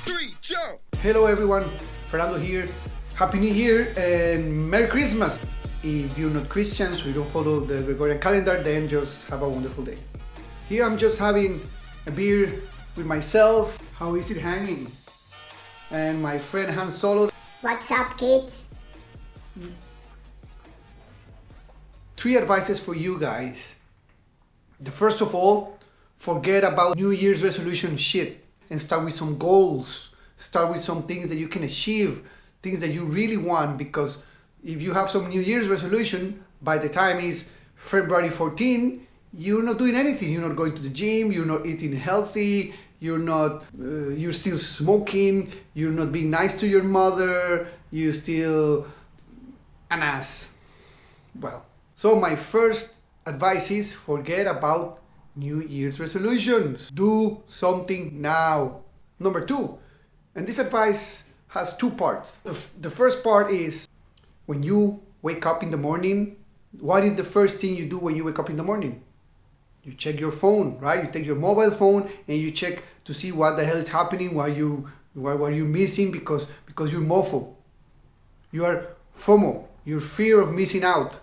three, jump! Hello everyone, Fernando here. Happy New Year and Merry Christmas. If you're not Christians or you don't follow the Gregorian calendar, then just have a wonderful day. Here I'm just having a beer with myself. How is it hanging? And my friend Han Solo. What's up, kids? 3 advices for you guys. The first of all, forget about New Year's resolution shit and start with some goals. Start with some things that you can achieve, things that you really want, because if you have some New Year's resolution, by the time it's February 14, you're not doing anything. You're not going to the gym, you're not eating healthy, you're still smoking, you're not being nice to your mother, you're still an ass. Well, so my first advice is forget about New Year's resolutions. Do something now. Number 2, and this advice has 2 parts. The first part is when you wake up in the morning, what is the first thing you do when you wake up in the morning? You check your phone, right? You take your mobile phone and you check to see what the hell is happening, what you're missing because you're mofo. You are FOMO, your fear of missing out.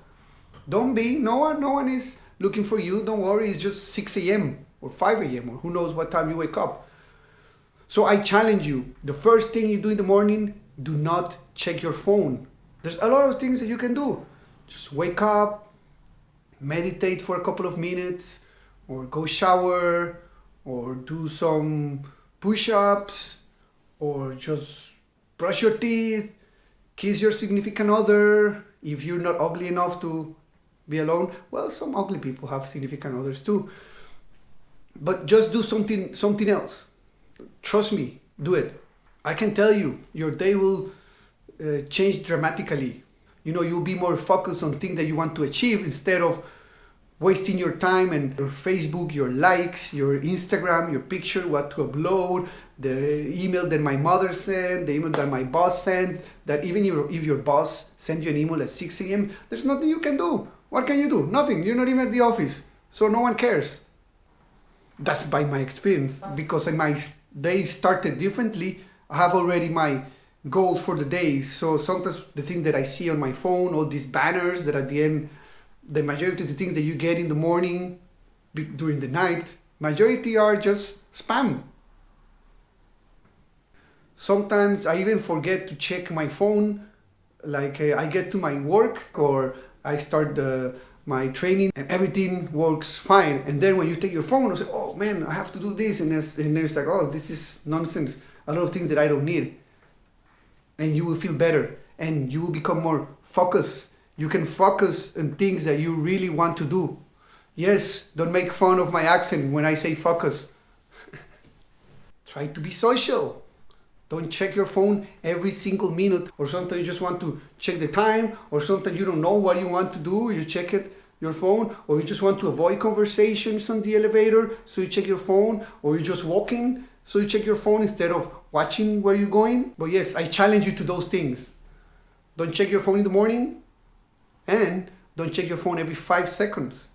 Don't be, no one is looking for you. Don't worry, it's just 6 a.m. or 5 a.m. or who knows what time you wake up. So I challenge you, the first thing you do in the morning, do not check your phone. There's a lot of things that you can do. Just wake up, meditate for a couple of minutes, or go shower, or do some push-ups, or just brush your teeth, kiss your significant other. If you're not ugly enough to be alone, well, some ugly people have significant others too. But just do something else. Trust me, do it. I can tell you, your day will change dramatically. You'll be more focused on things that you want to achieve instead of wasting your time and your Facebook, your likes, your Instagram, your picture, what to upload, the email that my mother sent, the email that my boss sent, that even if your boss sent you an email at 6 a.m., there's nothing you can do. What can you do? Nothing. You're not even at the office. So no one cares. That's by my experience. Because my day started differently, I have already my goals for the day. So sometimes the thing that I see on my phone, all these banners that at the end, the majority of the things that you get in the morning, during the night, majority are just spam. Sometimes I even forget to check my phone. Like I get to my work or I start my training and everything works fine. And then when you take your phone, you say, oh man, I have to do this. And then it's like, oh, this is nonsense. A lot of things that I don't need. And you will feel better and you will become more focused. You can focus on things that you really want to do. Yes, don't make fun of my accent when I say focus. Try to be social. Don't check your phone every single minute, or sometimes you just want to check the time, or sometimes you don't know what you want to do, you check your phone, or you just want to avoid conversations on the elevator, so you check your phone, or you're just walking, so you check your phone instead of watching where you're going. But yes, I challenge you to those things. Don't check your phone in the morning, and don't check your phone every 5 seconds.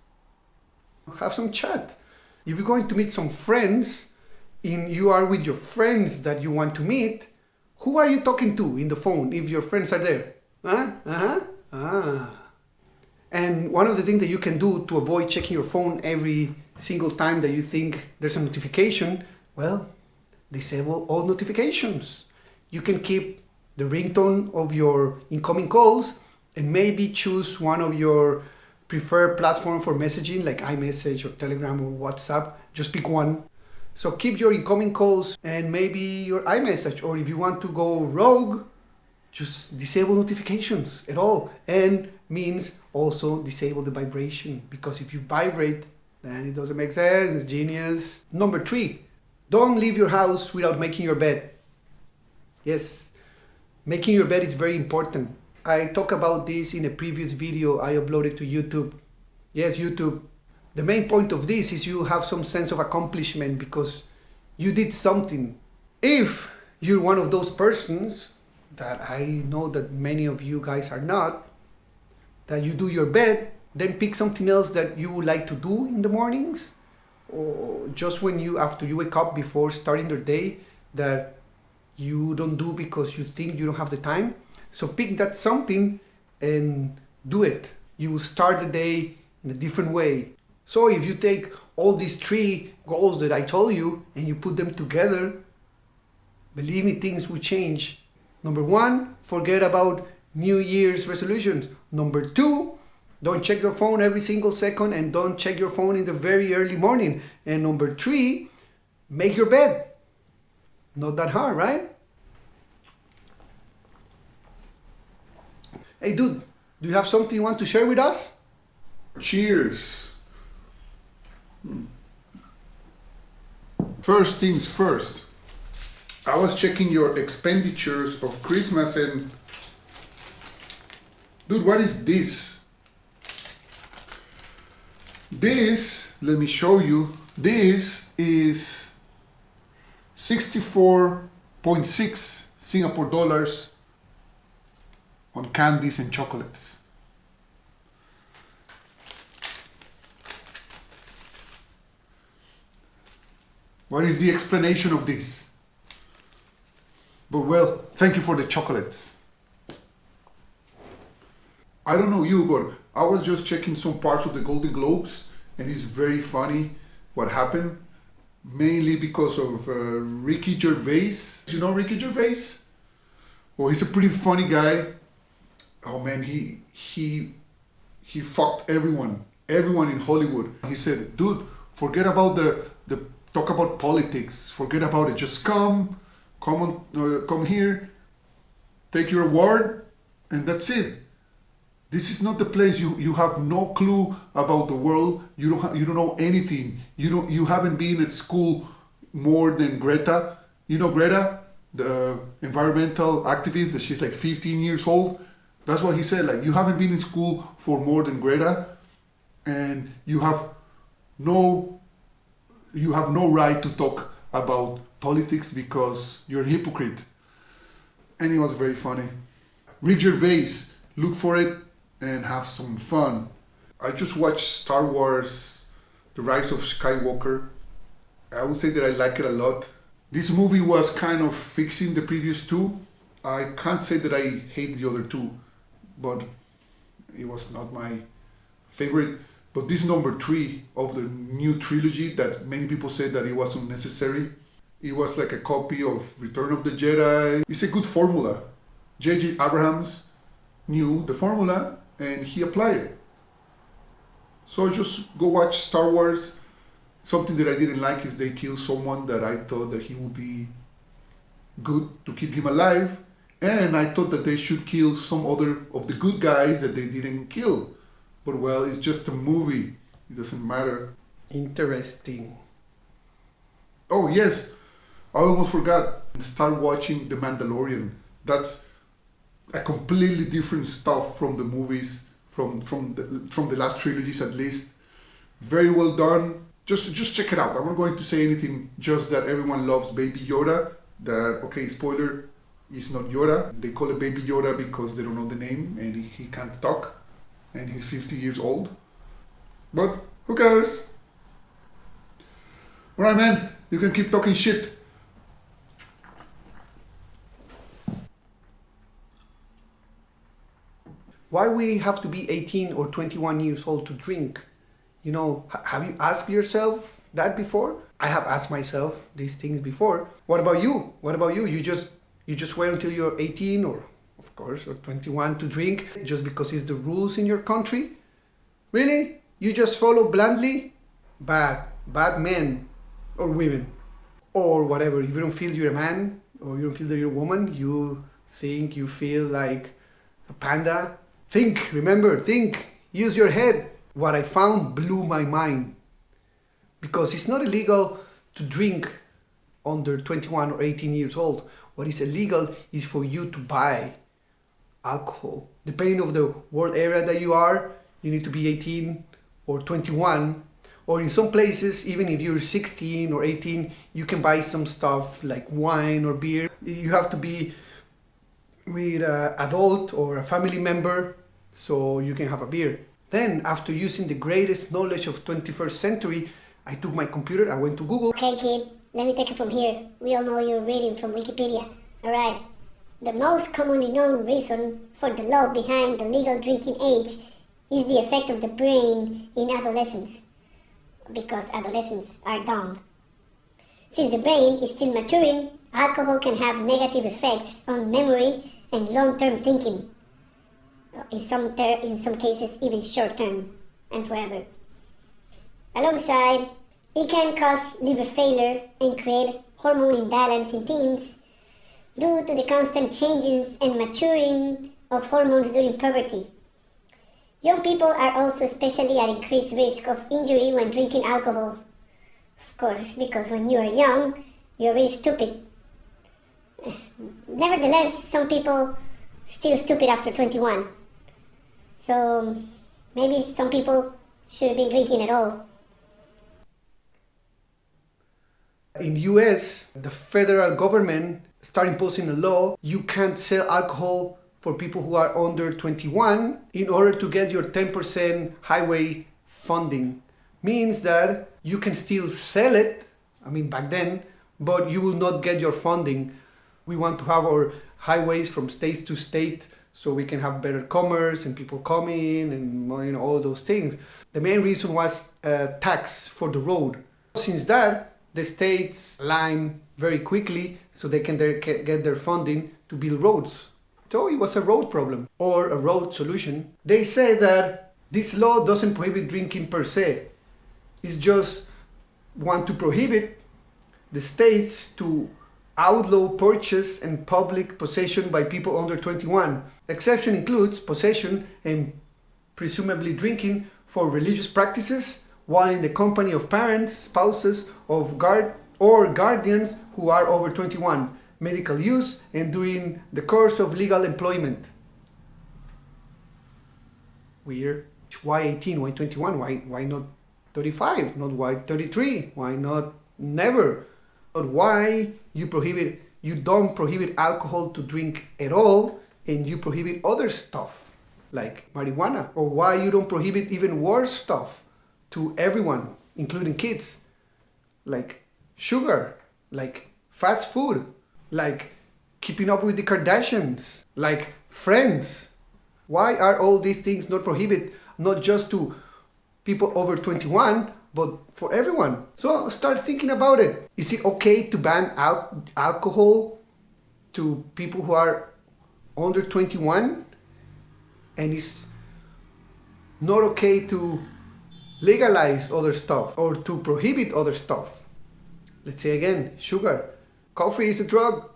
Have some chat. If you're going to meet some friends, you are with your friends that you want to meet, who are you talking to in the phone if your friends are there? And one of the things that you can do to avoid checking your phone every single time that you think there's a notification, well, disable all notifications. You can keep the ringtone of your incoming calls and maybe choose one of your preferred platform for messaging like iMessage or Telegram or WhatsApp. Just pick one. So keep your incoming calls and maybe your iMessage, or if you want to go rogue, just disable notifications at all. And means also disable the vibration, because if you vibrate, then it doesn't make sense. Genius. Number 3, don't leave your house without making your bed. Yes, making your bed is very important. I talked about this in a previous video I uploaded to YouTube. Yes, YouTube. The main point of this is you have some sense of accomplishment because you did something. If you're one of those persons, that I know that many of you guys are not, that you do your bed, then pick something else that you would like to do in the mornings, or just after you wake up before starting your day, that you don't do because you think you don't have the time. So pick that something and do it. You will start the day in a different way. So if you take all these 3 goals that I told you and you put them together, believe me, things will change. Number 1, forget about New Year's resolutions. Number 2, don't check your phone every single second and don't check your phone in the very early morning. And number 3, make your bed. Not that hard, right? Hey dude, do you have something you want to share with us? Cheers. First things first. I was checking your expenditures of Christmas and... Dude, what is this? This, let me show you. This is 64.6 Singapore dollars on candies and chocolates. What is the explanation of this? But well, thank you for the chocolates. I don't know you, but I was just checking some parts of the Golden Globes and it's very funny what happened. Mainly because of Ricky Gervais. You know Ricky Gervais? Well, he's a pretty funny guy. Oh man, he fucked everyone in Hollywood. He said, dude, forget about the talk about politics. Forget about it. Just come here, take your award, and that's it. This is not the place. You have no clue about the world. You don't know anything. You haven't been at school more than Greta. You know Greta, the environmental activist. That she's like 15 years old. That's what he said. Like, you haven't been in school for more than Greta, and you have no right to talk about politics because you're a hypocrite. And it was very funny. Rick Gervais, look for it and have some fun. I just watched Star Wars, The Rise of Skywalker. I would say that I like it a lot. This movie was kind of fixing the previous 2. I can't say that I hate the other 2, but it was not my favorite. But this number 3 of the new trilogy that many people said that it was unnecessary. It was like a copy of Return of the Jedi. It's a good formula. J.J. Abrams knew the formula and he applied it. So just go watch Star Wars. Something that I didn't like is they killed someone that I thought that he would be good to keep him alive. And I thought that they should kill some other of the good guys that they didn't kill. But well, it's just a movie. It doesn't matter. Interesting. Oh yes, I almost forgot. Start watching The Mandalorian. That's a completely different stuff from the movies, from the last trilogies at least. Very well done. Just check it out. I'm not going to say anything. Just that everyone loves Baby Yoda. That, okay, spoiler, is not Yoda. They call it Baby Yoda because they don't know the name and he can't talk. And he's 50 years old. But who cares? Alright man, you can keep talking shit. Why we have to be 18 or 21 years old to drink? You know, have you asked yourself that before? I have asked myself these things before. What about you? You just wait until you're 18 or, of course, or 21 to drink just because it's the rules in your country? Really? You just follow blindly? Bad men or women or whatever. If you don't feel you're a man or you don't feel that you're a woman, you think you feel like a panda. Think, use your head. What I found blew my mind. Because it's not illegal to drink under 21 or 18 years old. What is illegal is for you to buy alcohol. Depending on the world area that you are, you need to be 18 or 21. Or in some places, even if you're 16 or 18, you can buy some stuff like wine or beer. You have to be with an adult or a family member so you can have a beer. Then, after using the greatest knowledge of 21st century, I took my computer, I went to Google. Okay, kid, let me take it from here. We all know you're reading from Wikipedia. Alright, the most commonly known reason for the law behind the legal drinking age is the effect of the brain in adolescence, because adolescents are dumb. Since the brain is still maturing, alcohol can have negative effects on memory and long-term thinking. In some cases, even short-term and forever. Alongside, it can cause liver failure and create hormone imbalance in teens due to the constant changes and maturing of hormones during puberty. Young people are also especially at increased risk of injury when drinking alcohol. Of course, because when you are young, you're really stupid. Nevertheless, some people still stupid after 21. So maybe some people should have been drinking at all. In US, the federal government started imposing a law. You can't sell alcohol for people who are under 21 in order to get your 10% highway funding. Means that you can still sell it, back then, but you will not get your funding. We want to have our highways from state to state so we can have better commerce and people coming and all those things. The main reason was tax for the road. Since that, the states line very quickly so they can get their funding to build roads. So it was a road problem or a road solution. They say that this law doesn't prohibit drinking per se. It's just want to prohibit the states to outlaw purchase and public possession by people under 21. Exception includes possession and presumably drinking for religious practices while in the company of parents, spouses of guardians who are over 21, medical use, and during the course of legal employment. Weird. Why 18? Why 21? Why not 35? Not why 33? Why not never? But why you don't prohibit alcohol to drink at all and you prohibit other stuff like marijuana? Or why you don't prohibit even worse stuff to everyone, including kids, like sugar, like fast food, like keeping up with the Kardashians, like Friends? Why are all these things not prohibited, not just to people over 21, but for everyone? So start thinking about it. Is it okay to ban alcohol to people who are under 21? And it's not okay to legalize other stuff or to prohibit other stuff. Let's say again, sugar. Coffee is a drug.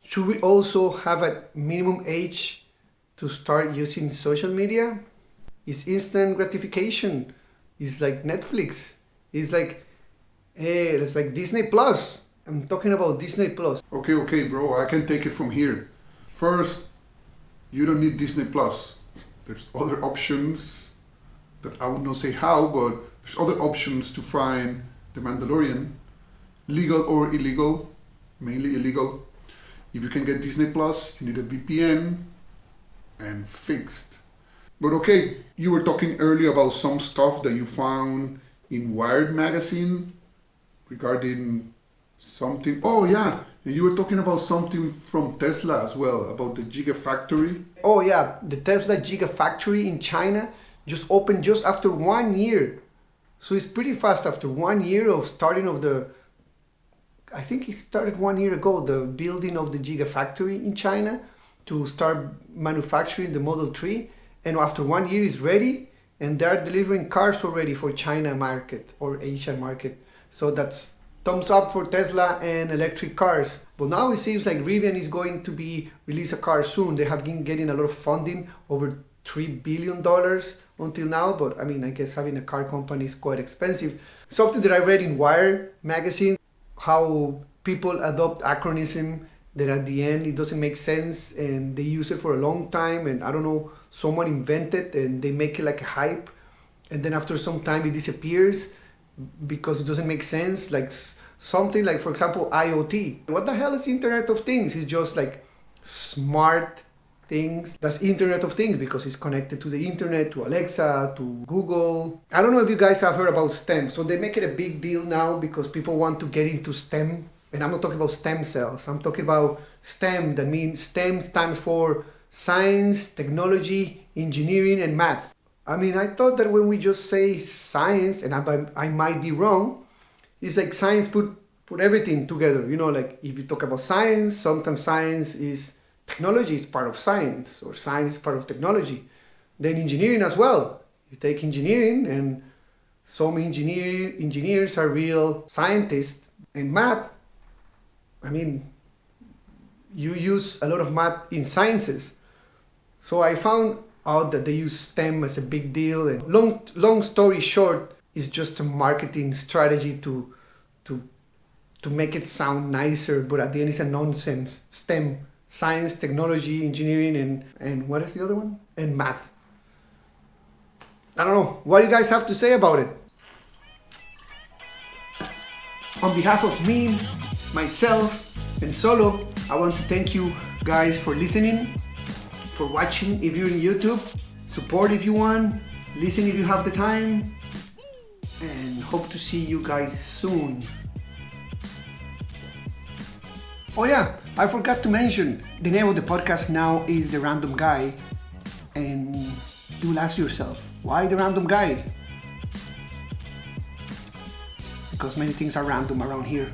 Should we also have a minimum age to start using social media? It's instant gratification. It's like Netflix. It's like Disney Plus. I'm talking about Disney Plus. Okay, bro, I can take it from here. First, you don't need Disney Plus. There's other options that I would not say how, but there's other options to find The Mandalorian, legal or illegal, mainly illegal. If you can get Disney Plus, you need a VPN and fixed. But okay, you were talking earlier about some stuff that you found in Wired magazine regarding something. Oh yeah, and you were talking about something from Tesla as well, about the Gigafactory. Oh yeah, the Tesla Gigafactory in China just opened just after 1 year. So it's pretty fast after 1 year of starting of I think it started 1 year ago, the building of the Gigafactory in China to start manufacturing the Model 3. And after 1 year is ready and they're delivering cars already for China market or Asian market. So that's thumbs up for Tesla and electric cars. But now it seems like Rivian is going to release a car soon. They have been getting a lot of funding, over $3 billion until now. But I guess having a car company is quite expensive. Something that I read in Wired magazine, how people adopt acronym that at the end it doesn't make sense and they use it for a long time, and I don't know, someone invented and they make it like a hype, and then after some time it disappears because it doesn't make sense. Like something like, for example, IoT. What the hell is Internet of Things? It's just like smart things. That's Internet of Things because it's connected to the internet, to Alexa, to Google. I don't know if you guys have heard about STEM. So they make it a big deal now because people want to get into STEM And I'm not talking about stem cells. I'm talking about STEM. That means STEM stands for science, technology, engineering, and math. I mean, I thought that when we just say science, and I might be wrong, it's like science put everything together. You know, like if you talk about science, sometimes science is technology is part of science, or science is part of technology. Then engineering as well. You take engineering, and some engineers are real scientists. And math, I mean, you use a lot of math in sciences. So I found out that they use STEM as a big deal. And long story short, it's just a marketing strategy to make it sound nicer, but at the end it's a nonsense. STEM, science, technology, engineering, and what is the other one? And math. I don't know. What do you guys have to say about it? On behalf of me, myself, and Solo, I want to thank you guys for listening, for watching if you're in YouTube, support if you want, listen if you have the time, and hope to see you guys soon. Oh yeah, I forgot to mention, the name of the podcast now is The Random Guy, and you will ask yourself, why The Random Guy? Because many things are random around here.